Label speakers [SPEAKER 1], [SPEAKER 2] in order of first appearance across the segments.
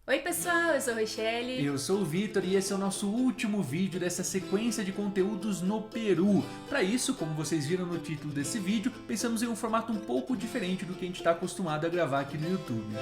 [SPEAKER 1] Oi pessoal, eu sou a Rochelle.
[SPEAKER 2] Eu sou o Vitor e esse é o nosso último vídeo dessa sequência de conteúdos no Peru. Para isso, como vocês viram no título desse vídeo, pensamos em um formato um pouco diferente do que a gente está acostumado a gravar aqui no YouTube.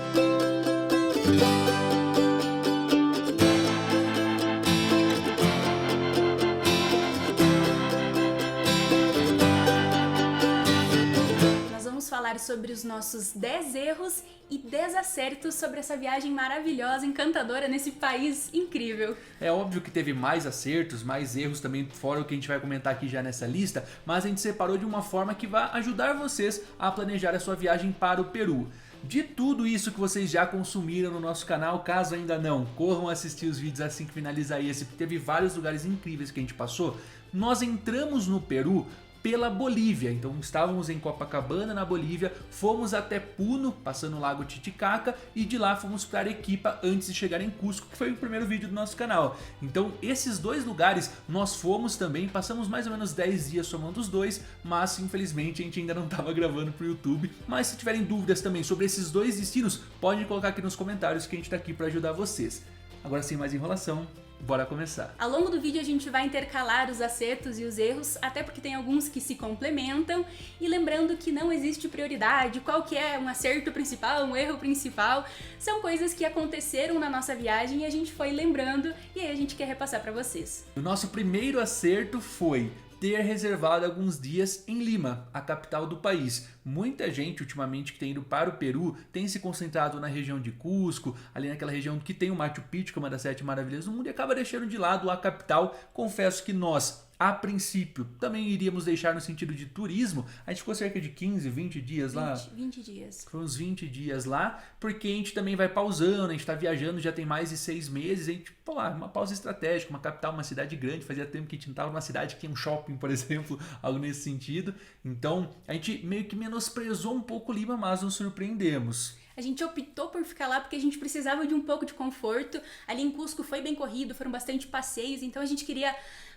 [SPEAKER 1] Falar sobre os nossos 10 erros e 10 acertos sobre essa viagem maravilhosa, encantadora nesse país incrível.
[SPEAKER 2] É óbvio que teve mais acertos, mais erros também, fora o que a gente vai comentar aqui já nessa lista, mas a gente separou de uma forma que vai ajudar vocês a planejar a sua viagem para o Peru. De tudo isso que vocês já consumiram no nosso canal, caso ainda não, corram assistir os vídeos assim que finalizar esse, porque teve vários lugares incríveis que a gente passou. Nós entramos no Peru pela Bolívia, então estávamos em Copacabana, na Bolívia, fomos até Puno, passando o lago Titicaca, e de lá fomos para Arequipa antes de chegar em Cusco, que foi o primeiro vídeo do nosso canal. Então esses dois lugares nós fomos também, passamos mais ou menos 10 dias somando os dois, mas infelizmente a gente ainda não estava gravando para o YouTube. Mas se tiverem dúvidas também sobre esses dois destinos, podem colocar aqui nos comentários que a gente está aqui para ajudar vocês. Agora sem mais enrolação, bora começar.
[SPEAKER 1] Ao longo do vídeo a gente vai intercalar os acertos e os erros, até porque tem alguns que se complementam, e lembrando que não existe prioridade, qual que é um acerto principal, um erro principal, são coisas que aconteceram na nossa viagem e a gente foi lembrando e aí a gente quer repassar para vocês.
[SPEAKER 2] O nosso primeiro acerto foi ter reservado alguns dias em Lima, a capital do país. Muita gente ultimamente que tem ido para o Peru tem se concentrado na região de Cusco, ali naquela região que tem o Machu Picchu, que é uma das 7 maravilhas do mundo, e acaba deixando de lado a capital. Confesso que nós, a princípio, também iríamos deixar no sentido de turismo. A gente ficou cerca de 15, 20 dias lá.
[SPEAKER 1] 20 dias.
[SPEAKER 2] Foi uns 20 dias lá, porque a gente também vai pausando, a gente tá viajando já tem mais de 6 meses, a gente, pô, uma pausa estratégica, uma capital, uma cidade grande, fazia tempo que a gente não tava numa cidade que tinha um shopping, por exemplo, algo nesse sentido. Então, a gente meio que menosprezou um pouco Lima, mas nos surpreendemos.
[SPEAKER 1] A gente optou por ficar lá porque a gente precisava de um pouco de conforto. Ali em Cusco foi bem corrido, foram bastante passeios, então a gente queria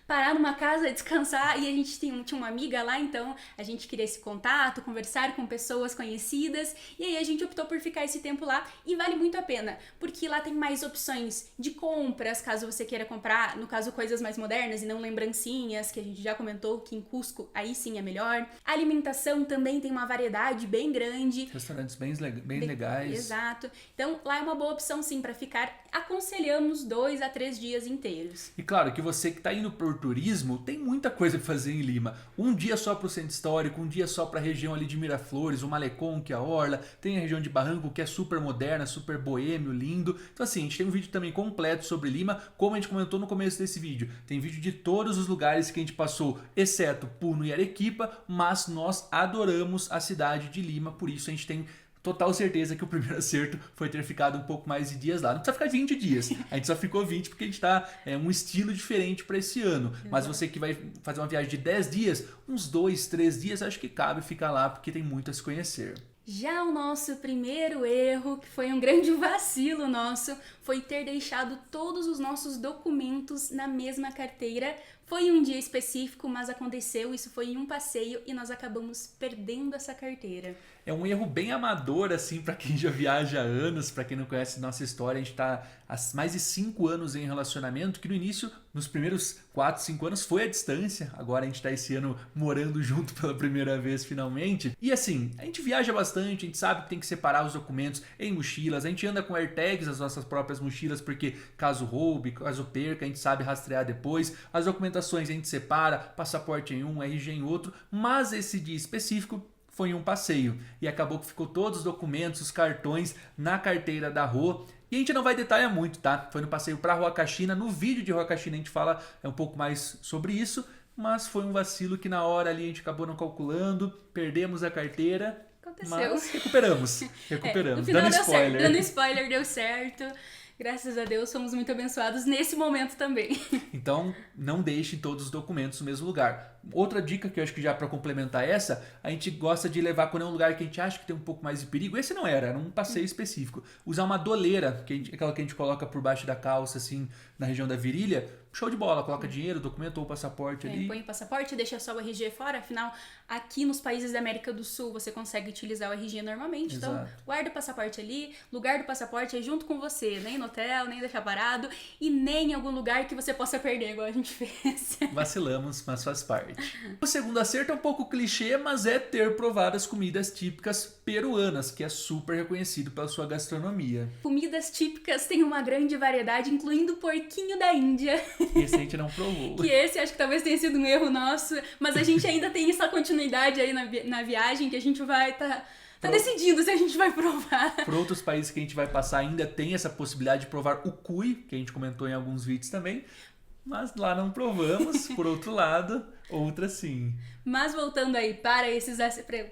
[SPEAKER 1] parar numa casa, descansar, e a gente tinha uma amiga lá, então a gente queria esse contato, conversar com pessoas conhecidas, e aí a gente optou por ficar esse tempo lá, e vale muito a pena, porque lá tem mais opções de compras, caso você queira comprar, no caso coisas mais modernas e não lembrancinhas, que a gente já comentou que em Cusco aí sim é melhor. A alimentação também tem uma variedade bem grande.
[SPEAKER 2] Restaurantes bem legais.
[SPEAKER 1] Exato. Então lá é uma boa opção sim para ficar. Aconselhamos 2 a 3 dias inteiros.
[SPEAKER 2] E claro que você que está indo por turismo, tem muita coisa para fazer em Lima. Um dia só para o centro histórico, um dia só para a região ali de Miraflores, o Malecón, que é a Orla, tem a região de Barranco, que é super moderna, super boêmio, lindo. Então assim, a gente tem um vídeo também completo sobre Lima, como a gente comentou no começo desse vídeo. Tem vídeo de todos os lugares que a gente passou, exceto Puno e Arequipa, mas nós adoramos a cidade de Lima, por isso a gente tem total certeza que o primeiro acerto foi ter ficado um pouco mais de dias lá. Não precisa ficar 20 dias, a gente só ficou 20 porque a gente tá um estilo diferente para esse ano. Mas você que vai fazer uma viagem de 10 dias, uns 2, 3 dias, acho que cabe ficar lá porque tem muito a se conhecer.
[SPEAKER 1] Já o nosso primeiro erro, que foi um grande vacilo nosso, foi ter deixado todos os nossos documentos na mesma carteira. Foi um dia específico, mas aconteceu, isso foi em um passeio e nós acabamos perdendo essa carteira.
[SPEAKER 2] É um erro bem amador, assim, para quem já viaja há anos, para quem não conhece nossa história. A gente tá há mais de 5 anos em relacionamento, que no início, nos primeiros 4, 5 anos, foi à distância. Agora a gente tá esse ano morando junto pela primeira vez, finalmente. E assim, a gente viaja bastante, a gente sabe que tem que separar os documentos em mochilas. A gente anda com AirTags nas nossas próprias mochilas, porque caso roube, caso perca, a gente sabe rastrear depois. As documentações a gente separa, passaporte em um, RG em outro, mas esse dia específico foi em um passeio e acabou que ficou todos os documentos, os cartões na carteira da Rô. E a gente não vai detalhar muito, tá? Foi no passeio para Huacachina. No vídeo de Huacachina a gente fala um pouco mais sobre isso, mas foi um vacilo que na hora ali a gente acabou não calculando, perdemos a carteira.
[SPEAKER 1] Aconteceu.
[SPEAKER 2] Mas recuperamos.
[SPEAKER 1] No final dando spoiler. Certo, dando spoiler, deu certo. Graças a Deus, somos muito abençoados nesse momento também.
[SPEAKER 2] Então, não deixe todos os documentos no mesmo lugar. Outra dica que eu acho que já para complementar essa, a gente gosta de levar quando é um lugar que a gente acha que tem um pouco mais de perigo. Esse não era um passeio específico. Usar uma doleira, aquela que a gente coloca por baixo da calça, assim, na região da virilha, show de bola, coloca dinheiro, documento ou passaporte ali.
[SPEAKER 1] Põe o passaporte, deixa só o RG fora, afinal, aqui nos países da América do Sul você consegue utilizar o RG normalmente,
[SPEAKER 2] Exato.
[SPEAKER 1] então guarda o passaporte ali, lugar do passaporte é junto com você, nem no hotel, nem deixar parado e nem em algum lugar que você possa perder, igual a gente fez.
[SPEAKER 2] Vacilamos, mas faz parte. O segundo acerto é um pouco clichê, mas é ter provado as comidas típicas peruanas, que é super reconhecido pela sua gastronomia.
[SPEAKER 1] Comidas típicas têm uma grande variedade, incluindo o porquinho da Índia.
[SPEAKER 2] Esse a gente não provou.
[SPEAKER 1] Que esse acho que talvez tenha sido um erro nosso, mas a gente ainda tem essa continuidade aí na viagem que a gente vai tá decidindo se a gente vai provar.
[SPEAKER 2] Por outros países que a gente vai passar ainda tem essa possibilidade de provar o cuy, que a gente comentou em alguns vídeos também, mas lá não provamos. Por outro lado, outra sim.
[SPEAKER 1] Mas voltando aí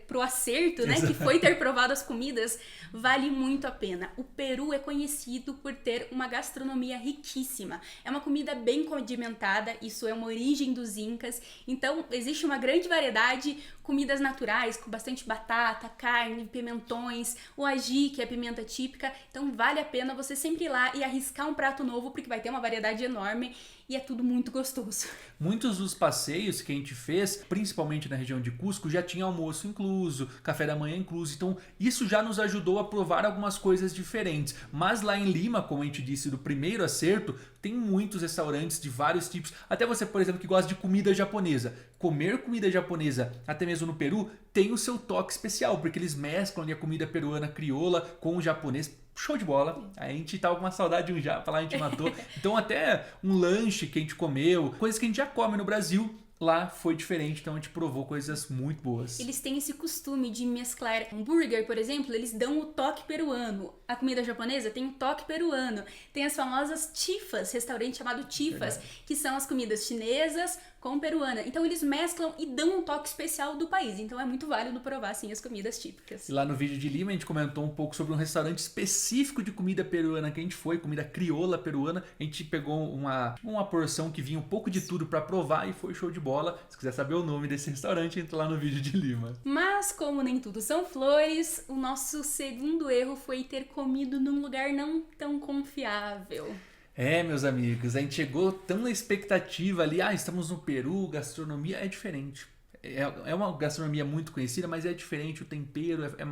[SPEAKER 1] pro acerto, né, que foi ter provado as comidas, vale muito a pena. O Peru é conhecido por ter uma gastronomia riquíssima. É uma comida bem condimentada, isso é uma origem dos incas. Então, existe uma grande variedade, comidas naturais, com bastante batata, carne, pimentões, o ají, que é a pimenta típica. Então, vale a pena você sempre ir lá e arriscar um prato novo, porque vai ter uma variedade enorme e é tudo muito gostoso.
[SPEAKER 2] Muitos dos passeios que a gente fez, principalmente na região de Cusco, já tinha almoço incluso, café da manhã incluso, então isso já nos ajudou a provar algumas coisas diferentes. Mas lá em Lima, como a gente disse do primeiro acerto, tem muitos restaurantes de vários tipos, até você, por exemplo, que gosta de comida japonesa. Comer comida japonesa, até mesmo no Peru, tem o seu toque especial, porque eles mesclam ali a comida peruana crioula com o japonês. Show de bola. A gente tava com uma saudade de um japa lá, a gente matou. Então até um lanche que a gente comeu, coisas que a gente já come no Brasil, lá foi diferente, então a gente provou coisas muito boas.
[SPEAKER 1] Eles têm esse costume de mesclar hambúrguer, por exemplo, eles dão o toque peruano. A comida japonesa tem o toque peruano. Tem as famosas tifas, restaurante chamado tifas, que são as comidas chinesas com peruana. Então eles mesclam e dão um toque especial do país. Então é muito válido provar, sim, as comidas típicas.
[SPEAKER 2] E lá no vídeo de Lima a gente comentou um pouco sobre um restaurante específico de comida peruana que a gente foi, comida crioula peruana. A gente pegou uma porção que vinha um pouco de tudo para provar e foi show de bola. Se quiser saber o nome desse restaurante, entra lá no vídeo de Lima.
[SPEAKER 1] Mas como nem tudo são flores, o nosso segundo erro foi ter comido num lugar não tão confiável.
[SPEAKER 2] É, meus amigos, a gente chegou tão na expectativa ali, estamos no Peru, gastronomia é diferente. É uma gastronomia muito conhecida, mas é diferente, o tempero é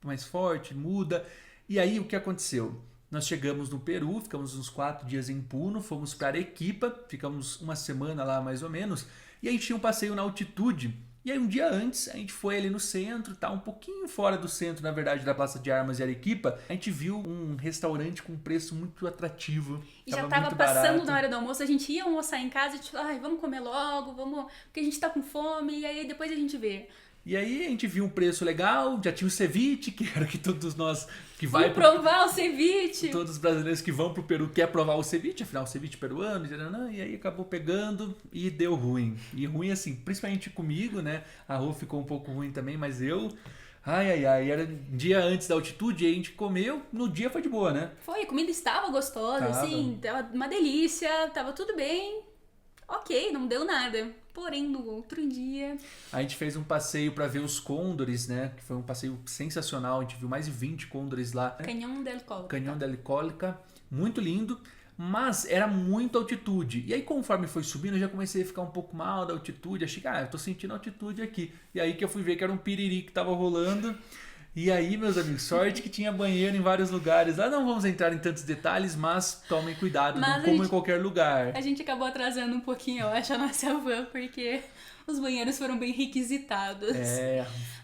[SPEAKER 2] mais forte, muda. E aí, o que aconteceu? Nós chegamos no Peru, ficamos uns 4 dias em Puno, fomos para Arequipa, ficamos uma semana lá mais ou menos, e a gente tinha um passeio na altitude. E aí um dia antes, a gente foi ali no centro, um pouquinho fora do centro, na verdade, da Praça de Armas de Arequipa. A gente viu um restaurante com preço muito atrativo.
[SPEAKER 1] E já tava passando na hora do almoço, a gente ia almoçar em casa e tipo, vamos comer logo, porque a gente tá com fome, e aí depois a gente vê.
[SPEAKER 2] E aí a gente viu um preço legal, já tinha o ceviche, que era que todos nós que vai
[SPEAKER 1] provar o ceviche.
[SPEAKER 2] Todos os brasileiros que vão pro Peru quer provar o ceviche, afinal o ceviche peruano, e aí acabou pegando e deu ruim. E ruim assim, principalmente comigo, né? A Rô ficou um pouco ruim também, mas eu... era um dia antes da altitude e a gente comeu, no dia foi de boa, né?
[SPEAKER 1] Foi, a comida estava gostosa, assim, tava uma delícia, tava tudo bem. Ok, não deu nada. Porém, no outro dia...
[SPEAKER 2] A gente fez um passeio para ver os côndores, né? Que foi um passeio sensacional. A gente viu mais de 20 côndores lá.
[SPEAKER 1] Canhão del Colca.
[SPEAKER 2] Canhão del Colca. Muito lindo. Mas era muita altitude. E aí, conforme foi subindo, eu já comecei a ficar um pouco mal da altitude. Achei que, eu tô sentindo altitude aqui. E aí que eu fui ver que era um piriri que tava rolando. E aí, meus amigos, sorte que tinha banheiro em vários lugares. Lá não vamos entrar em tantos detalhes, mas tomem cuidado, não comam em qualquer lugar.
[SPEAKER 1] A gente acabou atrasando um pouquinho, eu acho, a nossa van, porque os banheiros foram bem requisitados.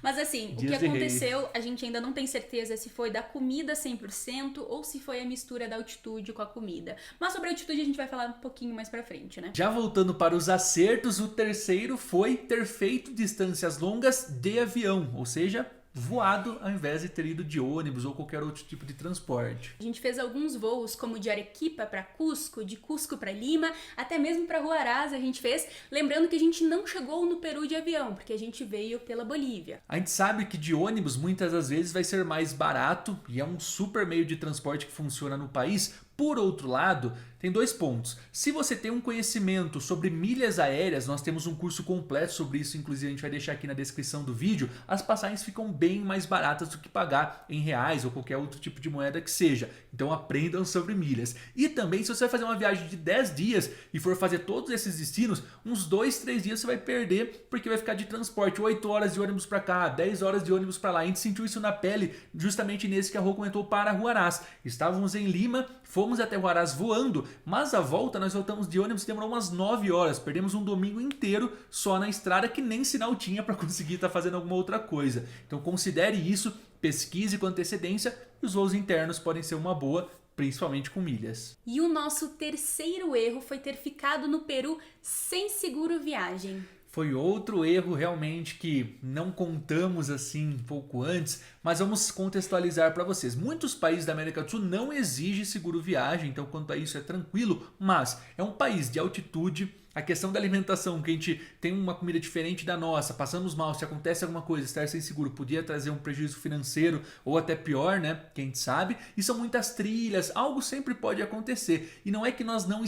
[SPEAKER 1] Mas assim, o que aconteceu, a gente ainda não tem certeza se foi da comida 100% ou se foi a mistura da altitude com a comida. Mas sobre a altitude a gente vai falar um pouquinho mais pra frente, né?
[SPEAKER 2] Já voltando para os acertos, o terceiro foi ter feito distâncias longas de avião, ou seja... voado ao invés de ter ido de ônibus ou qualquer outro tipo de transporte.
[SPEAKER 1] A gente fez alguns voos como de Arequipa para Cusco, de Cusco para Lima, até mesmo para Huaraz a gente fez, lembrando que a gente não chegou no Peru de avião, porque a gente veio pela Bolívia.
[SPEAKER 2] A gente sabe que de ônibus muitas das vezes vai ser mais barato e é um super meio de transporte que funciona no país, Por outro lado, tem dois pontos. Se você tem um conhecimento sobre milhas aéreas, nós temos um curso completo sobre isso, inclusive a gente vai deixar aqui na descrição do vídeo, as passagens ficam bem mais baratas do que pagar em reais ou qualquer outro tipo de moeda que seja. Então aprendam sobre milhas. E também, se você vai fazer uma viagem de 10 dias e for fazer todos esses destinos, uns 2, 3 dias você vai perder, porque vai ficar de transporte 8 horas de ônibus para cá, 10 horas de ônibus para lá. A gente sentiu isso na pele justamente nesse que a Rô comentou para Huaraz. Estávamos em Lima, fomos até Huaraz voando, mas a volta nós voltamos de ônibus e demorou umas 9 horas. Perdemos um domingo inteiro só na estrada, que nem sinal tinha para conseguir estar fazendo alguma outra coisa. Então considere isso, pesquise com antecedência, e os voos internos podem ser uma boa, principalmente com milhas.
[SPEAKER 1] E o nosso terceiro erro foi ter ficado no Peru sem seguro viagem.
[SPEAKER 2] Foi outro erro realmente que não contamos assim um pouco antes, mas vamos contextualizar para vocês. Muitos países da América do Sul não exigem seguro viagem, então quanto a isso é tranquilo, mas é um país de altitude. A questão da alimentação, que a gente tem uma comida diferente da nossa, passamos mal, se acontece alguma coisa, estar sem seguro podia trazer um prejuízo financeiro ou até pior, né? Quem sabe? E são muitas trilhas, algo sempre pode acontecer. E não é que nós não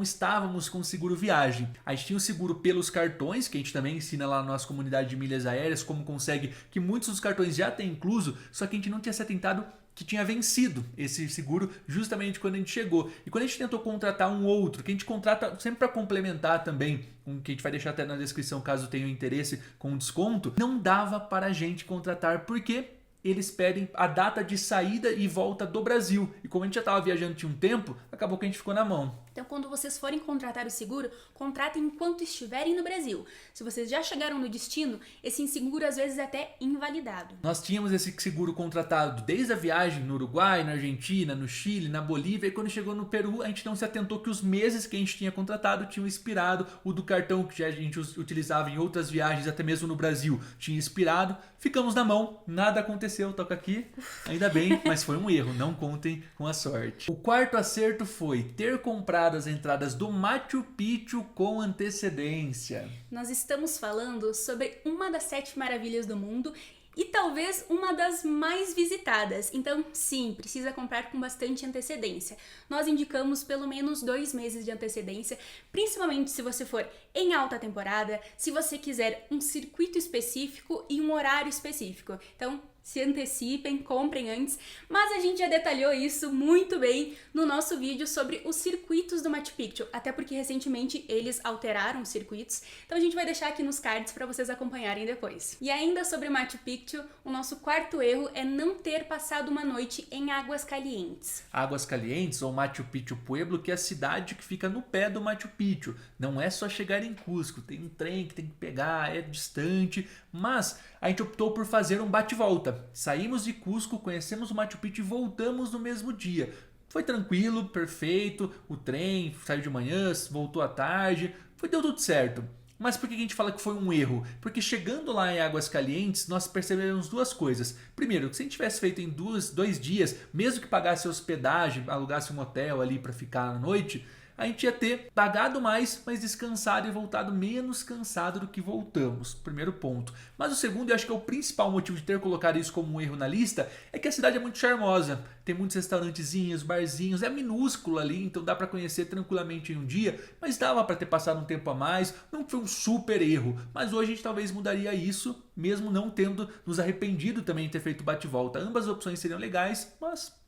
[SPEAKER 2] estávamos com seguro viagem. A gente tinha o seguro pelos cartões, que a gente também ensina lá na nossa comunidade de milhas aéreas, como consegue, que muitos dos cartões já tem incluso, só que a gente não tinha se atentado que tinha vencido esse seguro justamente quando a gente chegou. E quando a gente tentou contratar um outro, que a gente contrata sempre para complementar também, que a gente vai deixar até na descrição caso tenha interesse com desconto, não dava para a gente contratar porque eles pedem a data de saída e volta do Brasil. E como a gente já estava viajando tinha um tempo, acabou que a gente ficou na mão.
[SPEAKER 1] Então, quando vocês forem contratar o seguro, contratem enquanto estiverem no Brasil. Se vocês já chegaram no destino, esse seguro às vezes é até invalidado.
[SPEAKER 2] Nós tínhamos esse seguro contratado desde a viagem no Uruguai, na Argentina, no Chile, na Bolívia, e quando chegou no Peru, a gente não se atentou que os meses que a gente tinha contratado tinham expirado. O do cartão que a gente utilizava em outras viagens, até mesmo no Brasil, tinha expirado. Ficamos na mão, nada aconteceu, toca aqui, ainda bem, mas foi um erro, não contem com a sorte. O quarto acerto foi ter comprado as entradas do Machu Picchu com antecedência.
[SPEAKER 1] Nós estamos falando sobre uma das 7 maravilhas do mundo e talvez uma das mais visitadas. Então, sim, precisa comprar com bastante antecedência. Nós indicamos pelo menos 2 meses de antecedência, principalmente se você for em alta temporada, se você quiser um circuito específico e um horário específico. Então, se antecipem, comprem antes, mas a gente já detalhou isso muito bem no nosso vídeo sobre os circuitos do Machu Picchu, até porque recentemente eles alteraram os circuitos, então a gente vai deixar aqui nos cards para vocês acompanharem depois. E ainda sobre Machu Picchu, o nosso quarto erro é não ter passado uma noite em Águas Calientes.
[SPEAKER 2] Águas Calientes, ou Machu Picchu Pueblo, que é a cidade que fica no pé do Machu Picchu. Não é só chegar em Cusco, tem um trem que tem que pegar, é distante, mas a gente optou por fazer um bate-volta. Saímos de Cusco, conhecemos o Machu Picchu e voltamos no mesmo dia. Foi tranquilo, perfeito, o trem saiu de manhã, voltou à tarde, deu tudo certo. Mas por que a gente fala que foi um erro? Porque chegando lá em Águas Calientes, nós percebemos duas coisas. Primeiro, que se a gente tivesse feito em 2 dias, mesmo que pagasse hospedagem, alugasse um hotel ali para ficar à noite, a gente ia ter pagado mais, mas descansado e voltado menos cansado do que voltamos. Primeiro ponto. Mas o segundo, e acho que é o principal motivo de ter colocado isso como um erro na lista, é que a cidade é muito charmosa. Tem muitos restaurantezinhos, barzinhos, é minúsculo ali, então dá para conhecer tranquilamente em um dia, mas dava para ter passado um tempo a mais, não foi um super erro. Mas hoje a gente talvez mudaria isso, mesmo não tendo nos arrependido também de ter feito bate-volta. Ambas as opções seriam legais, mas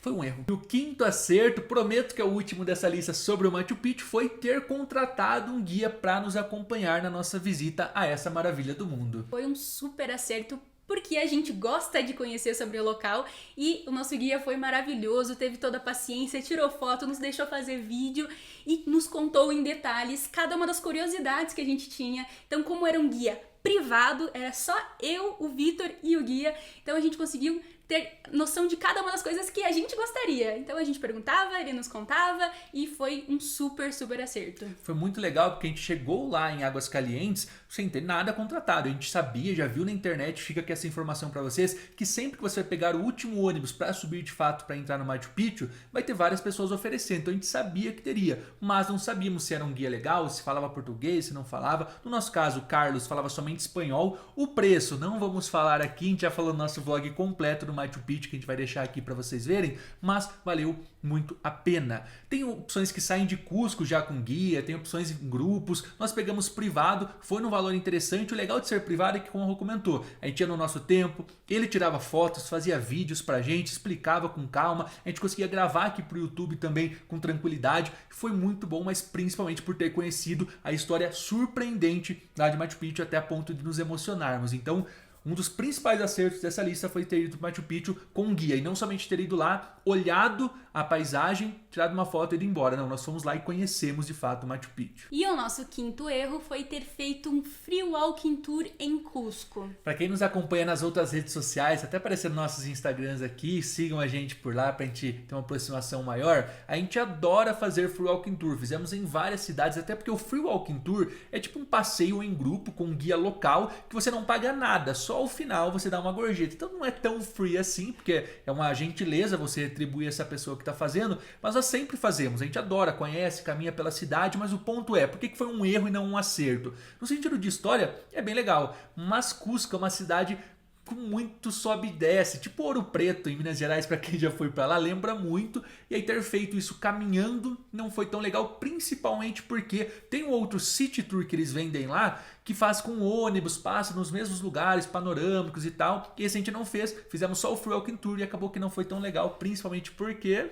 [SPEAKER 2] foi um erro. E o quinto acerto, prometo que é o último dessa lista sobre o Machu Picchu, foi ter contratado um guia para nos acompanhar na nossa visita a essa maravilha do mundo.
[SPEAKER 1] Foi um super acerto, porque a gente gosta de conhecer sobre o local e o nosso guia foi maravilhoso, teve toda a paciência, tirou foto, nos deixou fazer vídeo e nos contou em detalhes cada uma das curiosidades que a gente tinha. Então, como era um guia privado, era só eu, o Vitor e o guia, então a gente conseguiu ter noção de cada uma das coisas que a gente gostaria. Então a gente perguntava, ele nos contava e foi um super acerto.
[SPEAKER 2] Foi muito legal porque a gente chegou lá em Águas Calientes sem ter nada contratado. A gente sabia, já viu na internet, fica aqui essa informação para vocês, que sempre que você vai pegar o último ônibus para subir de fato para entrar no Machu Picchu, vai ter várias pessoas oferecendo. Então a gente sabia que teria, mas não sabíamos se era um guia legal, se falava português, se não falava. No nosso caso, o Carlos falava somente espanhol. O preço, não vamos falar aqui, a gente já falou no nosso vlog completo do pro Machu Picchu, que a gente vai deixar aqui para vocês verem, mas valeu muito a pena. Tem opções que saem de Cusco já com guia, tem opções em grupos, nós pegamos privado, foi num valor interessante. O legal de ser privado é que, como o Rô comentou, a gente ia no nosso tempo, ele tirava fotos, fazia vídeos pra gente, explicava com calma, a gente conseguia gravar aqui pro YouTube também com tranquilidade, foi muito bom, mas principalmente por ter conhecido a história surpreendente lá de Machu Picchu até a ponto de nos emocionarmos. Então, um dos principais acertos dessa lista foi ter ido para Machu Picchu com um guia, e não somente ter ido lá, olhado a paisagem, tirado uma foto e ido embora. Não, nós fomos lá e conhecemos de fato Machu Picchu.
[SPEAKER 1] E o nosso quinto erro foi ter feito um free walking tour em Cusco.
[SPEAKER 2] Para quem nos acompanha nas outras redes sociais, até aparecendo nossos Instagrams aqui, sigam a gente por lá pra gente ter uma aproximação maior. A gente adora fazer free walking tour, fizemos em várias cidades, até porque o free walking tour é tipo um passeio em grupo com um guia local que você não paga nada, só ao final você dá uma gorjeta. Então não é tão free assim, porque é uma gentileza você retribuir essa pessoa que está fazendo, mas nós sempre fazemos, a gente adora, conhece, caminha pela cidade, mas o ponto é, por que foi um erro e não um acerto? No sentido de história, é bem legal, mas Cusco é uma cidade com muito sobe e desce, tipo Ouro Preto em Minas Gerais, para quem já foi para lá, lembra muito, e aí ter feito isso caminhando não foi tão legal, principalmente porque tem um outro city tour que eles vendem lá, que faz com ônibus, passa nos mesmos lugares panorâmicos e tal, e esse a gente não fez, fizemos só o free walking tour e acabou que não foi tão legal, principalmente porque...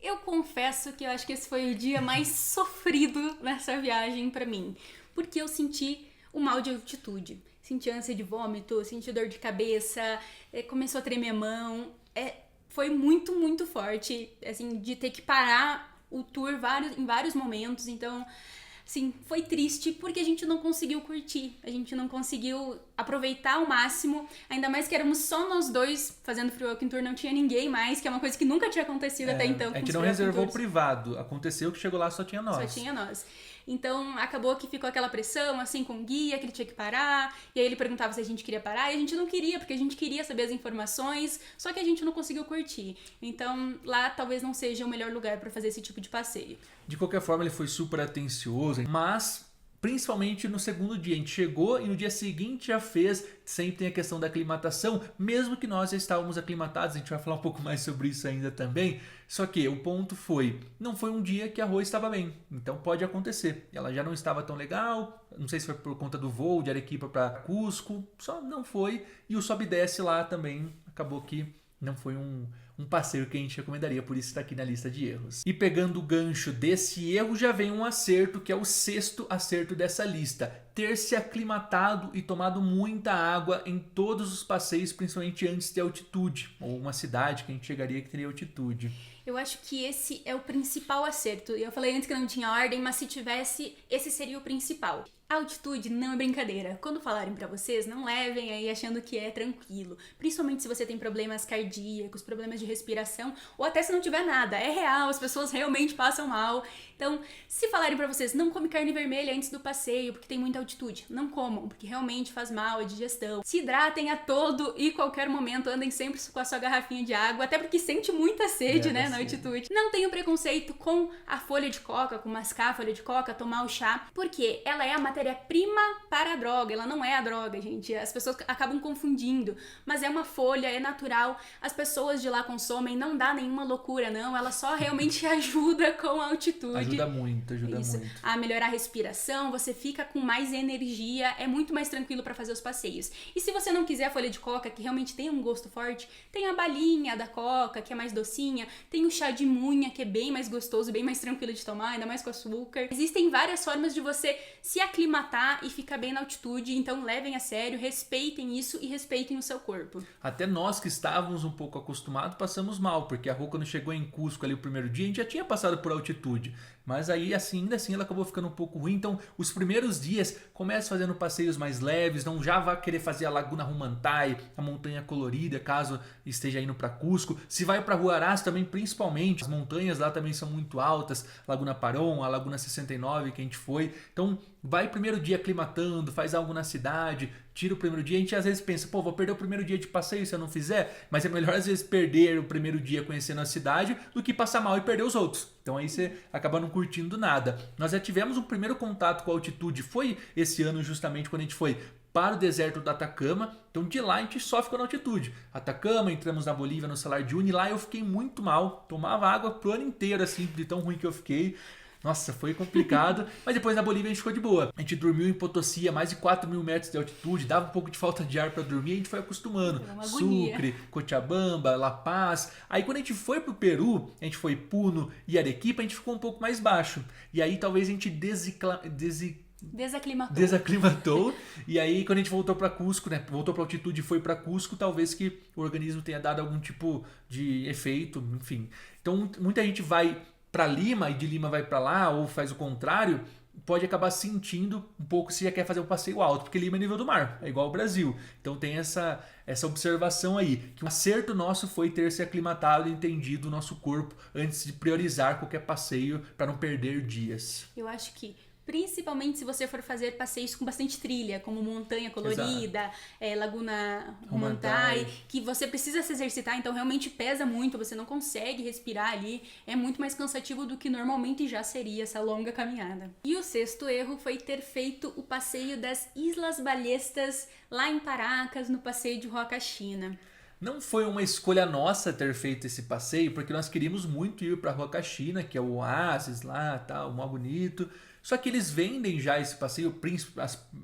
[SPEAKER 1] Eu confesso que eu acho que esse foi o dia mais sofrido nessa viagem pra mim, porque eu senti o mal de altitude. Senti ânsia de vômito, senti dor de cabeça, começou a tremer a mão. Foi muito, muito forte, assim, de ter que parar o tour em vários momentos. Então, assim, foi triste porque a gente não conseguiu curtir. A gente não conseguiu aproveitar ao máximo. Ainda mais que éramos só nós dois fazendo free walking tour, não tinha ninguém mais, que é uma coisa que nunca tinha acontecido até então.
[SPEAKER 2] A gente não reservou privado. Aconteceu que chegou lá só tinha nós.
[SPEAKER 1] Só tinha nós. Então, acabou que ficou aquela pressão, assim, com o guia, que ele tinha que parar, e aí ele perguntava se a gente queria parar, e a gente não queria, porque a gente queria saber as informações, só que a gente não conseguiu curtir. Então, lá talvez não seja o melhor lugar para fazer esse tipo de passeio.
[SPEAKER 2] De qualquer forma, ele foi super atencioso, mas... principalmente no segundo dia, a gente chegou e no dia seguinte já fez, sempre tem a questão da aclimatação, mesmo que nós já estávamos aclimatados, a gente vai falar um pouco mais sobre isso ainda também, só que o ponto foi, não foi um dia que a Rô estava bem, então pode acontecer, ela já não estava tão legal, não sei se foi por conta do voo de Arequipa para Cusco, só não foi, e o sobe e desce lá também, acabou que não foi um passeio que a gente recomendaria, por isso está aqui na lista de erros. E pegando o gancho desse erro, já vem um acerto, que é o sexto acerto dessa lista. Ter se aclimatado e tomado muita água em todos os passeios, principalmente antes de altitude, ou uma cidade que a gente chegaria que teria altitude.
[SPEAKER 1] Eu acho que esse é o principal acerto. Eu falei antes que não tinha ordem, mas se tivesse, esse seria o principal. A altitude não é brincadeira. Quando falarem pra vocês, não levem aí achando que é tranquilo. Principalmente se você tem problemas cardíacos, problemas de respiração, ou até se não tiver nada. É real, as pessoas realmente passam mal. Então, se falarem pra vocês, não come carne vermelha antes do passeio, porque tem muita altitude. Não comam, porque realmente faz mal a digestão. Se hidratem a todo e qualquer momento, andem sempre com a sua garrafinha de água, até porque sente muita sede, né, na altitude. Não tenham preconceito com a folha de coca, com mascar a folha de coca, tomar o chá, porque ela é a matéria-prima para a droga, ela não é a droga, gente. As pessoas acabam confundindo, mas é uma folha, é natural, as pessoas de lá consomem, não dá nenhuma loucura, não, ela só realmente ajuda com a altitude.
[SPEAKER 2] Ajuda muito, ajuda
[SPEAKER 1] Isso,
[SPEAKER 2] muito.
[SPEAKER 1] a melhorar a respiração, você fica com mais energia, é muito mais tranquilo para fazer os passeios. E se você não quiser a folha de coca, que realmente tem um gosto forte, tem a balinha da coca, que é mais docinha, tem o chá de munha, que é bem mais gostoso, bem mais tranquilo de tomar, ainda mais com açúcar. Existem várias formas de você se aclimatar e ficar bem na altitude, então levem a sério, respeitem isso e respeitem o seu corpo.
[SPEAKER 2] Até nós que estávamos um pouco acostumados passamos mal, porque a Rô, quando chegou em Cusco ali o primeiro dia, a gente já tinha passado por altitude, mas aí assim, ainda assim ela acabou ficando um pouco ruim. Então os primeiros dias comece fazendo passeios mais leves, não já vá querer fazer a Laguna Humantai, a montanha colorida, caso esteja indo para Cusco. Se vai para Huaraz também, principalmente, as montanhas lá também são muito altas, Laguna Parón, a Laguna 69 que a gente foi, então vai primeiro dia aclimatando, faz algo na cidade, tira o primeiro dia. A gente às vezes pensa, pô, vou perder o primeiro dia de passeio se eu não fizer, mas é melhor às vezes perder o primeiro dia conhecendo a cidade do que passar mal e perder os outros. Então aí você acaba não curtindo nada. Nós já tivemos um primeiro contato com a altitude, foi esse ano justamente quando a gente foi para o deserto do Atacama. Então de lá a gente só ficou na altitude. Atacama, entramos na Bolívia, no Salar de Uyuni. Lá eu fiquei muito mal, tomava água pro ano inteiro, assim, de tão ruim que eu fiquei. Nossa, foi complicado, mas depois na Bolívia a gente ficou de boa. A gente dormiu em Potosí a mais de 4.000 metros de altitude, dava um pouco de falta de ar para dormir, a gente foi acostumando. Sucre, Cochabamba, La Paz. Aí quando a gente foi pro Peru, a gente foi Puno e Arequipa, a gente ficou um pouco mais baixo. E aí talvez a gente desaclimatou. E aí quando a gente voltou para Cusco, né, voltou para altitude e foi para Cusco, talvez que o organismo tenha dado algum tipo de efeito, enfim. Então muita gente vai para Lima e de Lima vai para lá, ou faz o contrário, pode acabar sentindo um pouco se já quer fazer um passeio alto, porque Lima é nível do mar, é igual ao Brasil. Então tem essa observação aí, que o acerto nosso foi ter se aclimatado e entendido o nosso corpo antes de priorizar qualquer passeio para não perder dias.
[SPEAKER 1] Eu acho que principalmente se você for fazer passeios com bastante trilha, como Montanha Colorida, Laguna Humantai, que você precisa se exercitar, então realmente pesa muito, você não consegue respirar ali, é muito mais cansativo do que normalmente já seria essa longa caminhada. E o sexto erro foi ter feito o passeio das Islas Balestas lá em Paracas, no passeio de Huacachina.
[SPEAKER 2] Não foi uma escolha nossa ter feito esse passeio, porque nós queríamos muito ir para Huacachina, que é o oásis lá, tal, mó bonito. Só que eles vendem já esse passeio,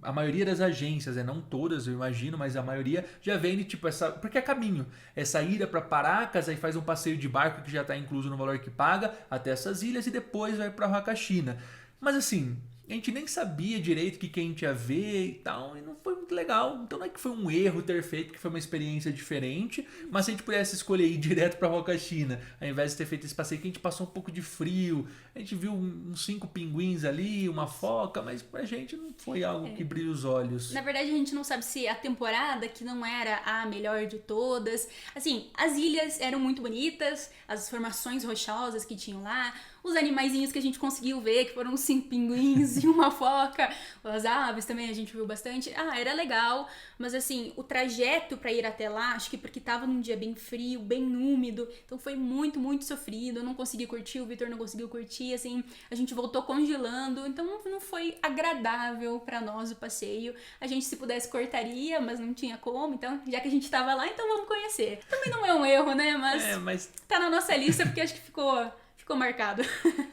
[SPEAKER 2] a maioria das agências, não todas, eu imagino, mas a maioria já vende tipo porque é caminho. Essa ida para Paracas, aí faz um passeio de barco que já está incluso no valor que paga, até essas ilhas e depois vai para Huacachina. Mas assim, a gente nem sabia direito o que a gente ia ver e tal, e não foi muito legal. Então não é que foi um erro ter feito, que foi uma experiência diferente, mas se a gente pudesse escolher ir direto para Huacachina, ao invés de ter feito esse passeio, que a gente passou um pouco de frio, a gente viu uns 5 pinguins ali, uma foca, mas pra gente não foi algo que brilha os olhos.
[SPEAKER 1] Na verdade a gente não sabe se a temporada, que não era a melhor de todas, assim, as ilhas eram muito bonitas, as formações rochosas que tinham lá, os animaizinhos que a gente conseguiu ver, que foram 5 pinguins e uma foca, as aves também a gente viu bastante. Era legal, mas assim, o trajeto pra ir até lá, acho que porque tava num dia bem frio, bem úmido, então foi muito, muito sofrido, eu não consegui curtir, o Vitor não conseguiu curtir, assim, a gente voltou congelando, então não foi agradável pra nós o passeio. A gente, se pudesse, cortaria, mas não tinha como, então, já que a gente tava lá, então vamos conhecer. Também não é um erro, né, mas tá na nossa lista porque acho que ficou marcado.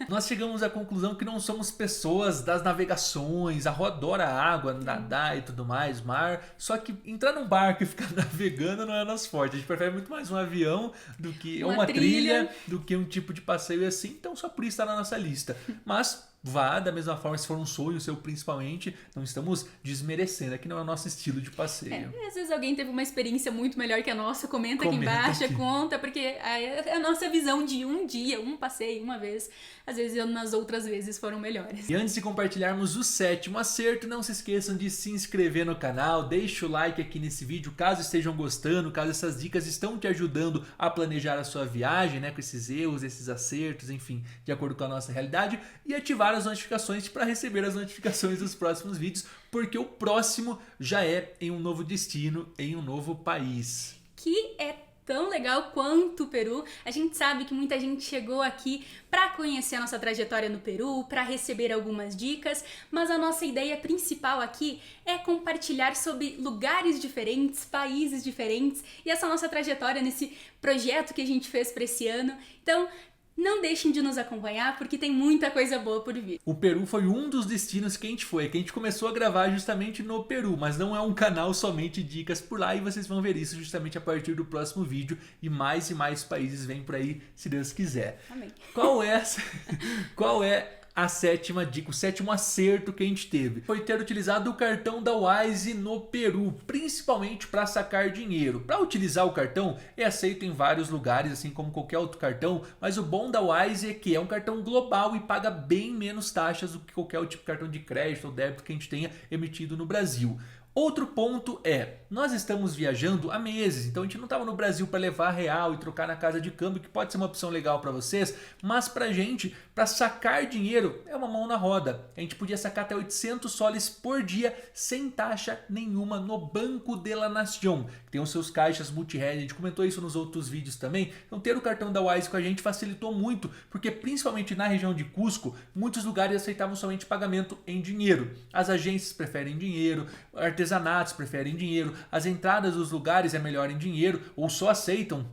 [SPEAKER 2] Nós chegamos à conclusão que não somos pessoas das navegações, adora a água, nadar e tudo mais, mar. Só que entrar num barco e ficar navegando não é nosso forte. A gente prefere muito mais um avião do que uma trilha, do que um tipo de passeio assim. Então só por isso está na nossa lista. Mas vá da mesma forma, se for um sonho seu principalmente, não estamos desmerecendo, aqui não é o nosso estilo de passeio.
[SPEAKER 1] Às vezes alguém teve uma experiência muito melhor que a nossa, comenta aqui embaixo, conta, porque é a nossa visão de um dia, um passeio, uma vez, às vezes nas outras vezes foram melhores.
[SPEAKER 2] E antes de compartilharmos o 7º acerto, não se esqueçam de se inscrever no canal, deixa o like aqui nesse vídeo, caso estejam gostando, caso essas dicas estão te ajudando a planejar a sua viagem, com esses erros, esses acertos, enfim, de acordo com a nossa realidade, e ativar as notificações para receber as notificações dos próximos vídeos, porque o próximo já é em um novo destino, em um novo país.
[SPEAKER 1] Que é tão legal quanto o Peru. A gente sabe que muita gente chegou aqui para conhecer a nossa trajetória no Peru, para receber algumas dicas, mas a nossa ideia principal aqui é compartilhar sobre lugares diferentes, países diferentes e essa nossa trajetória nesse projeto que a gente fez para esse ano. Então, não deixem de nos acompanhar, porque tem muita coisa boa por vir.
[SPEAKER 2] O Peru foi um dos destinos que a gente começou a gravar justamente no Peru, mas não é um canal somente dicas por lá, e vocês vão ver isso justamente a partir do próximo vídeo, e mais países vêm por aí, se Deus quiser.
[SPEAKER 1] Amém.
[SPEAKER 2] Qual é a 7ª dica, o 7º acerto que a gente teve? Foi ter utilizado o cartão da Wise no Peru, principalmente para sacar dinheiro. Para utilizar o cartão é aceito em vários lugares, assim como qualquer outro cartão, mas o bom da Wise é que é um cartão global e paga bem menos taxas do que qualquer outro tipo de cartão de crédito ou débito que a gente tenha emitido no Brasil. Outro ponto é, nós estamos viajando há meses, então a gente não estava no Brasil para levar real e trocar na casa de câmbio, que pode ser uma opção legal para vocês, mas pra gente, para sacar dinheiro, é uma mão na roda. A gente podia sacar até 800 soles por dia, sem taxa nenhuma, no Banco de la Nación, que tem os seus caixas multi-rede, a gente comentou isso nos outros vídeos também. Então ter o cartão da Wise com a gente facilitou muito, porque principalmente na região de Cusco, muitos lugares aceitavam somente pagamento em dinheiro. As agências preferem dinheiro, artesanato artesanatos preferem dinheiro, as entradas dos lugares é melhor em dinheiro ou só aceitam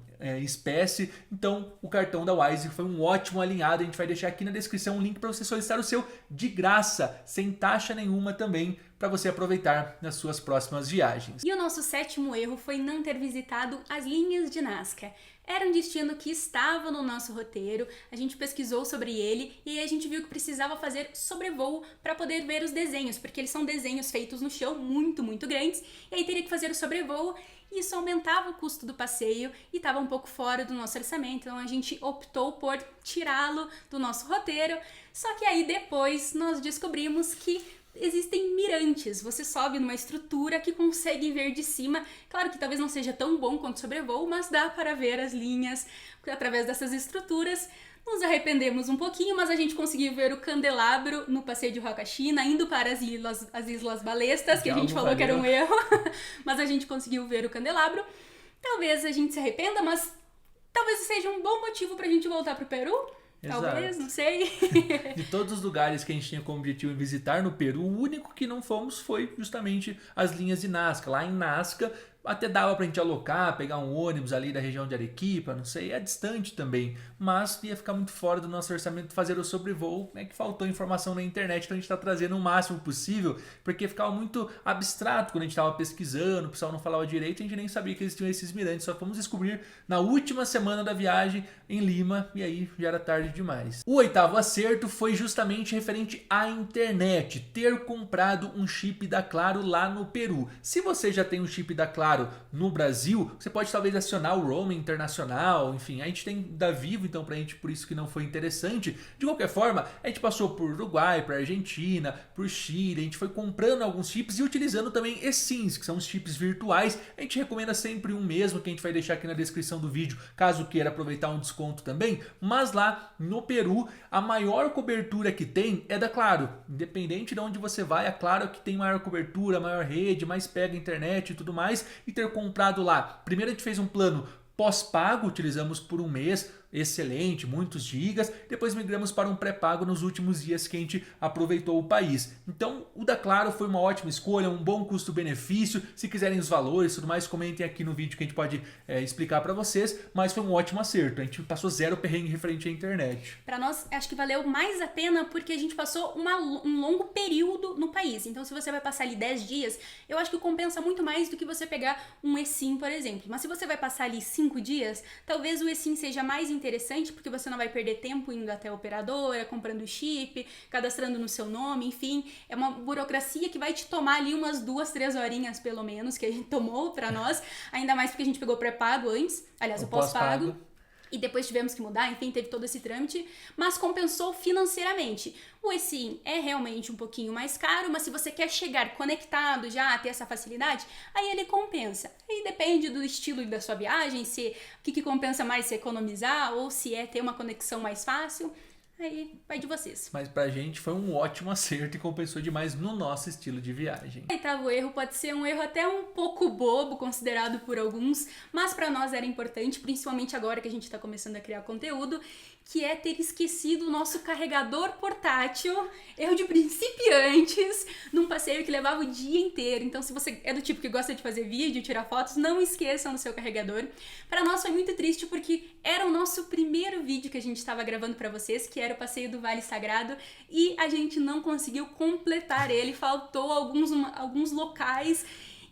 [SPEAKER 2] espécie. Então o cartão da Wise foi um ótimo alinhado. A gente vai deixar aqui na descrição um link para você solicitar o seu de graça, sem taxa nenhuma também, para você aproveitar nas suas próximas viagens.
[SPEAKER 1] E o nosso 7º erro foi não ter visitado as linhas de Nazca. Era um destino que estava no nosso roteiro, a gente pesquisou sobre ele e aí a gente viu que precisava fazer sobrevoo para poder ver os desenhos, porque eles são desenhos feitos no chão muito grandes, e aí teria que fazer o sobrevoo. E isso aumentava o custo do passeio e estava um pouco fora do nosso orçamento, então a gente optou por tirá-lo do nosso roteiro. Só que aí depois nós descobrimos que existem mirantes, você sobe numa estrutura que consegue ver de cima. Claro que talvez não seja tão bom quanto sobrevoo, mas dá para ver as linhas através dessas estruturas. Nos arrependemos um pouquinho, mas a gente conseguiu ver o candelabro no passeio de Roca-China, indo para as Islas Balestas, que a gente falou que era um erro, mas a gente conseguiu ver o candelabro. Talvez a gente se arrependa, mas talvez seja um bom motivo para a gente voltar para o Peru. Talvez,
[SPEAKER 2] Exato.
[SPEAKER 1] não sei.
[SPEAKER 2] De todos os lugares que a gente tinha como objetivo visitar no Peru, o único que não fomos foi justamente as linhas de Nazca. Lá em Nazca até dava pra gente alocar, pegar um ônibus ali da região de Arequipa, não sei, é distante também, mas ia ficar muito fora do nosso orçamento fazer o sobrevoo, é que faltou informação na internet, então a gente tá trazendo o máximo possível, porque ficava muito abstrato quando a gente tava pesquisando, o pessoal não falava direito, a gente nem sabia que existiam esses mirantes, só fomos descobrir na última semana da viagem em Lima, e aí já era tarde demais. O 8º acerto foi justamente referente à internet, ter comprado um chip da Claro lá no Peru. Se você já tem um chip da Claro no Brasil, você pode talvez acionar o roaming internacional, enfim, a gente tem da Vivo, então pra gente por isso que não foi interessante. De qualquer forma, a gente passou por Uruguai, por Argentina, por Chile, a gente foi comprando alguns chips e utilizando também eSIMs, que são os chips virtuais. A gente recomenda sempre um mesmo, que a gente vai deixar aqui na descrição do vídeo, caso queira aproveitar um desconto também. Mas lá no Peru, a maior cobertura que tem é da Claro. Independente de onde você vai, a Claro que tem maior cobertura, maior rede, mais pega internet e tudo mais. E ter comprado lá, primeiro a gente fez um plano pós-pago, utilizamos por um mês, excelente, muitos gigas, depois migramos para um pré-pago nos últimos dias que a gente aproveitou o país. Então o da Claro foi uma ótima escolha, um bom custo-benefício. Se quiserem os valores e tudo mais, comentem aqui no vídeo que a gente pode explicar para vocês, mas foi um ótimo acerto, a gente passou zero perrengue referente à internet.
[SPEAKER 1] Para nós, acho que valeu mais a pena porque a gente passou um longo período no país, então se você vai passar ali 10 dias, eu acho que compensa muito mais do que você pegar um eSIM, por exemplo. Mas se você vai passar ali 5 dias, talvez o eSIM seja mais interessante, porque você não vai perder tempo indo até a operadora, comprando o chip, cadastrando no seu nome, enfim, é uma burocracia que vai te tomar ali umas 2, 3 horinhas pelo menos, que a gente tomou pra nós, ainda mais porque a gente pegou pré-pago antes, aliás, o pós-pago. E depois tivemos que mudar, enfim, teve todo esse trâmite, mas compensou financeiramente. O eSIM é realmente um pouquinho mais caro, mas se você quer chegar conectado já, ter essa facilidade, aí ele compensa. Aí depende do estilo da sua viagem, se o que compensa mais, se economizar ou se é ter uma conexão mais fácil. Aí vai de vocês.
[SPEAKER 2] Mas pra gente foi um ótimo acerto e compensou demais no nosso estilo de viagem.
[SPEAKER 1] O 8º erro pode ser um erro até um pouco bobo, considerado por alguns, mas pra nós era importante, principalmente agora que a gente tá começando a criar conteúdo, que é ter esquecido o nosso carregador portátil, erro de principiantes, num passeio que levava o dia inteiro. Então, se você é do tipo que gosta de fazer vídeo, tirar fotos, não esqueçam do seu carregador. Para nós foi muito triste porque era o nosso primeiro vídeo que a gente estava gravando para vocês, que era o passeio do Vale Sagrado, e a gente não conseguiu completar ele, faltou alguns locais.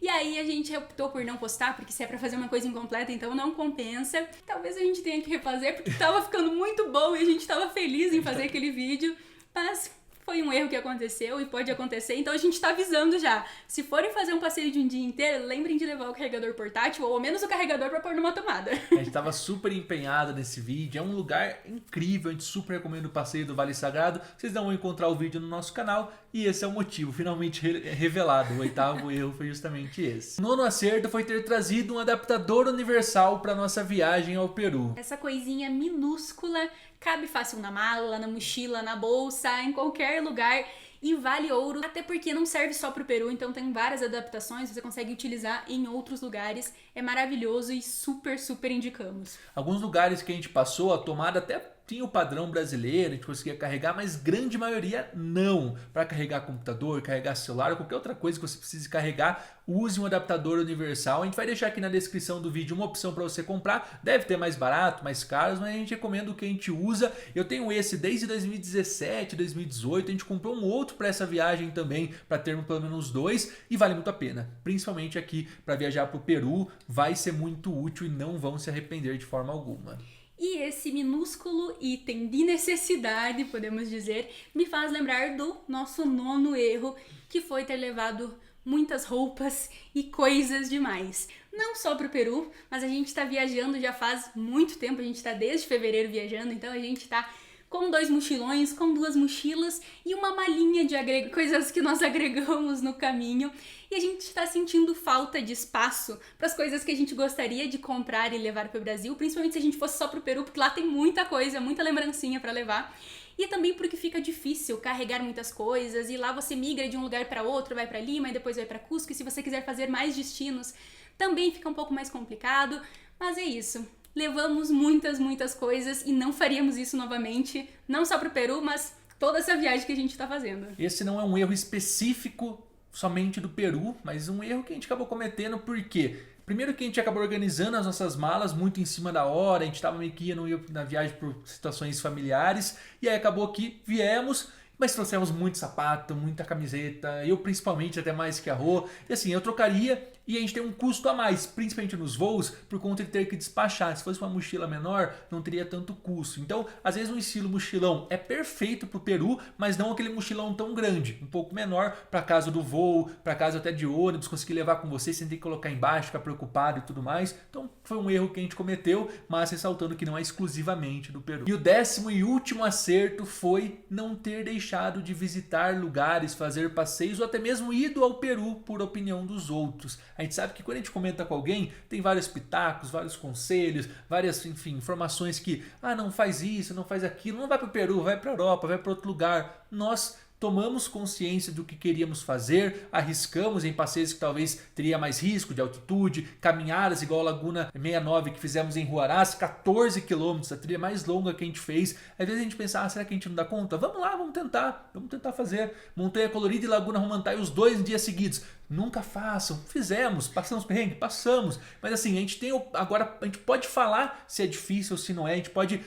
[SPEAKER 1] E aí a gente optou por não postar, porque se é pra fazer uma coisa incompleta, então não compensa. Talvez a gente tenha que refazer, porque tava ficando muito bom e a gente tava feliz em fazer aquele vídeo. Mas foi um erro que aconteceu e pode acontecer, então a gente tá avisando já. Se forem fazer um passeio de um dia inteiro, lembrem de levar o carregador portátil, ou ao menos o carregador pra pôr numa tomada.
[SPEAKER 2] A gente tava super empenhado nesse vídeo, é um lugar incrível, a gente super recomenda o passeio do Vale Sagrado. Vocês não vão encontrar o vídeo no nosso canal e esse é o motivo, finalmente revelado. O 8º erro foi justamente esse. O 9º acerto foi ter trazido um adaptador universal para nossa viagem ao Peru.
[SPEAKER 1] Essa coisinha minúscula cabe fácil na mala, na mochila, na bolsa, em qualquer lugar e vale ouro, até porque não serve só pro Peru, então tem várias adaptações, você consegue utilizar em outros lugares, é maravilhoso e super indicamos.
[SPEAKER 2] Alguns lugares que a gente passou, a tomada até tinha o padrão brasileiro, a gente conseguia carregar, mas grande maioria não. Para carregar computador, carregar celular ou qualquer outra coisa que você precise carregar, use um adaptador universal. A gente vai deixar aqui na descrição do vídeo uma opção para você comprar. Deve ter mais barato, mais caros, mas a gente recomenda o que a gente usa. Eu tenho esse desde 2017, 2018. A gente comprou um outro para essa viagem também, para termos pelo menos 2, e vale muito a pena. Principalmente aqui para viajar para o Peru, vai ser muito útil e não vão se arrepender de forma alguma.
[SPEAKER 1] E esse minúsculo item de necessidade, podemos dizer, me faz lembrar do nosso 9º erro, que foi ter levado muitas roupas e coisas demais. Não só para o Peru, mas a gente está viajando já faz muito tempo, a gente está desde fevereiro viajando, então a gente está com 2 mochilões, com 2 mochilas e uma malinha de coisas que nós agregamos no caminho. E a gente está sentindo falta de espaço para as coisas que a gente gostaria de comprar e levar para o Brasil, principalmente se a gente fosse só para o Peru, porque lá tem muita coisa, muita lembrancinha para levar. E também porque fica difícil carregar muitas coisas e lá você migra de um lugar para outro, vai para Lima e depois vai para Cusco. E se você quiser fazer mais destinos, também fica um pouco mais complicado. Mas é isso. Levamos muitas coisas e não faríamos isso novamente, não só para o Peru, mas toda essa viagem que a gente está fazendo.
[SPEAKER 2] Esse não é um erro específico somente do Peru, mas um erro que a gente acabou cometendo porque... Primeiro que a gente acabou organizando as nossas malas muito em cima da hora, a gente estava meio que ia na viagem por situações familiares, e aí acabou que viemos, mas trouxemos muito sapato, muita camiseta, eu principalmente até mais que a Rô, e assim, eu trocaria e a gente tem um custo a mais, principalmente nos voos, por conta de ter que despachar. Se fosse uma mochila menor, não teria tanto custo. Então, às vezes um estilo mochilão é perfeito para o Peru, mas não aquele mochilão tão grande, um pouco menor para caso do voo, para caso até de ônibus, conseguir levar com você sem ter que colocar embaixo, ficar preocupado e tudo mais. Então, foi um erro que a gente cometeu, mas ressaltando que não é exclusivamente do Peru. E o 10º e último acerto foi não ter deixado de visitar lugares, fazer passeios ou até mesmo ido ao Peru por opinião dos outros. A gente sabe que quando a gente comenta com alguém, tem vários pitacos, vários conselhos, várias, enfim, informações que, não faz isso, não faz aquilo, não vai para o Peru, vai para a Europa, vai para outro lugar. Nós tomamos consciência do que queríamos fazer, arriscamos em passeios que talvez teria mais risco de altitude, caminhadas igual a Laguna 69 que fizemos em Huaraz, 14 km, a trilha mais longa que a gente fez. Às vezes a gente pensa, será que a gente não dá conta? Vamos lá, vamos tentar fazer. Montanha Colorida e Laguna Romantay os 2 dias seguidos. Nunca façam, fizemos, passamos perrengue, passamos, mas assim, a gente tem agora, a gente pode falar se é difícil ou se não é, a gente pode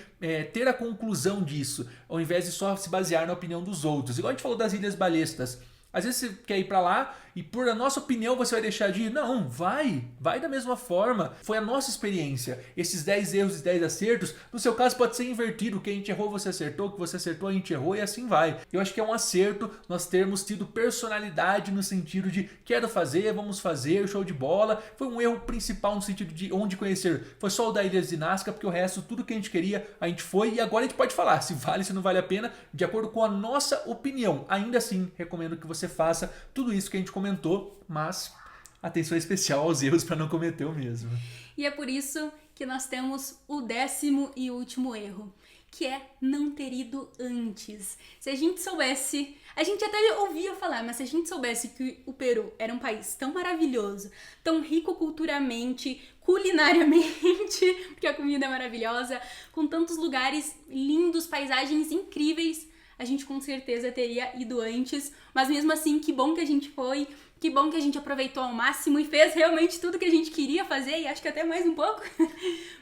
[SPEAKER 2] ter a conclusão disso, ao invés de só se basear na opinião dos outros. Igual a gente falou das Ilhas Balestas, às vezes você quer ir para lá e por a nossa opinião você vai deixar de ir. Não, vai da mesma forma. Foi a nossa experiência. Esses 10 erros e 10 acertos, no seu caso pode ser invertido. O que a gente errou você acertou, o que você acertou a gente errou e assim vai. Eu acho que é um acerto nós termos tido personalidade no sentido de quero fazer, vamos fazer, show de bola. Foi um erro principal no sentido de onde conhecer. Foi só o da Ilhas de Nazca, porque o resto, tudo que a gente queria, a gente foi e agora a gente pode falar se vale, se não vale a pena, de acordo com a nossa opinião. Ainda assim, recomendo que você faça tudo isso que a gente comentou, mas atenção especial aos erros para não cometer o mesmo.
[SPEAKER 1] E é por isso que nós temos o 10º e último erro, que é não ter ido antes. Se a gente soubesse, a gente até ouvia falar, mas se a gente soubesse que o Peru era um país tão maravilhoso, tão rico culturalmente, culinariamente, porque a comida é maravilhosa, com tantos lugares lindos, paisagens incríveis, a gente com certeza teria ido antes, mas mesmo assim, que bom que a gente foi, que bom que a gente aproveitou ao máximo e fez realmente tudo que a gente queria fazer, e acho que até mais um pouco,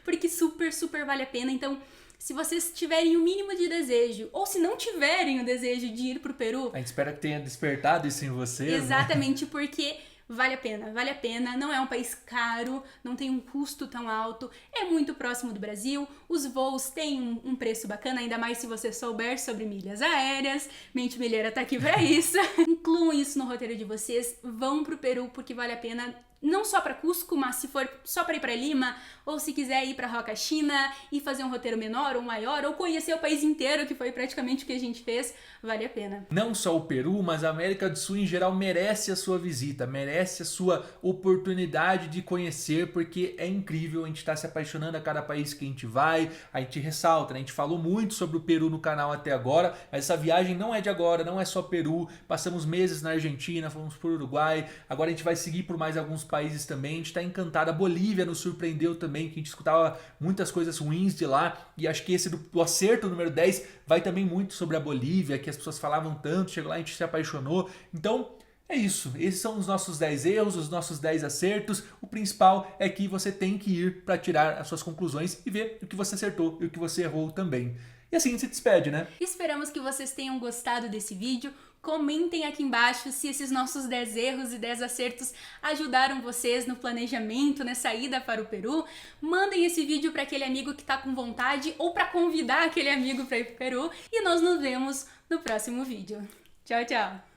[SPEAKER 1] porque super vale a pena. Então, se vocês tiverem o mínimo de desejo, ou se não tiverem o desejo de ir pro Peru...
[SPEAKER 2] A gente espera que tenha despertado isso em vocês.
[SPEAKER 1] Exatamente, né? Porque... vale a pena, não é um país caro, não tem um custo tão alto, é muito próximo do Brasil, os voos têm um preço bacana, ainda mais se você souber sobre milhas aéreas, Mente Milheira tá aqui pra isso. Incluam isso no roteiro de vocês, vão pro Peru porque vale a pena, não só para Cusco, mas se for só para ir para Lima, ou se quiser ir para Roca China e fazer um roteiro menor ou maior, ou conhecer o país inteiro, que foi praticamente o que a gente fez, vale a pena.
[SPEAKER 2] Não só o Peru, mas a América do Sul em geral merece a sua visita, merece a sua oportunidade de conhecer, porque é incrível, a gente está se apaixonando a cada país que a gente vai, a gente ressalta, né? A gente falou muito sobre o Peru no canal até agora, mas essa viagem não é de agora, não é só Peru, passamos meses na Argentina, fomos por Uruguai, agora a gente vai seguir por mais alguns países também, a gente está encantado. A Bolívia nos surpreendeu também, que a gente escutava muitas coisas ruins de lá, e acho que esse do acerto número 10 vai também muito sobre a Bolívia, que as pessoas falavam tanto, chegou lá, a gente se apaixonou. Então, é isso, esses são os nossos 10 erros, os nossos 10 acertos. O principal é que você tem que ir para tirar as suas conclusões e ver o que você acertou e o que você errou também. E assim se despede, né?
[SPEAKER 1] Esperamos que vocês tenham gostado desse vídeo. Comentem aqui embaixo se esses nossos 10 erros e 10 acertos ajudaram vocês no planejamento, nessa ida para o Peru. Mandem esse vídeo para aquele amigo que está com vontade ou para convidar aquele amigo para ir para o Peru. E nós nos vemos no próximo vídeo. Tchau, tchau!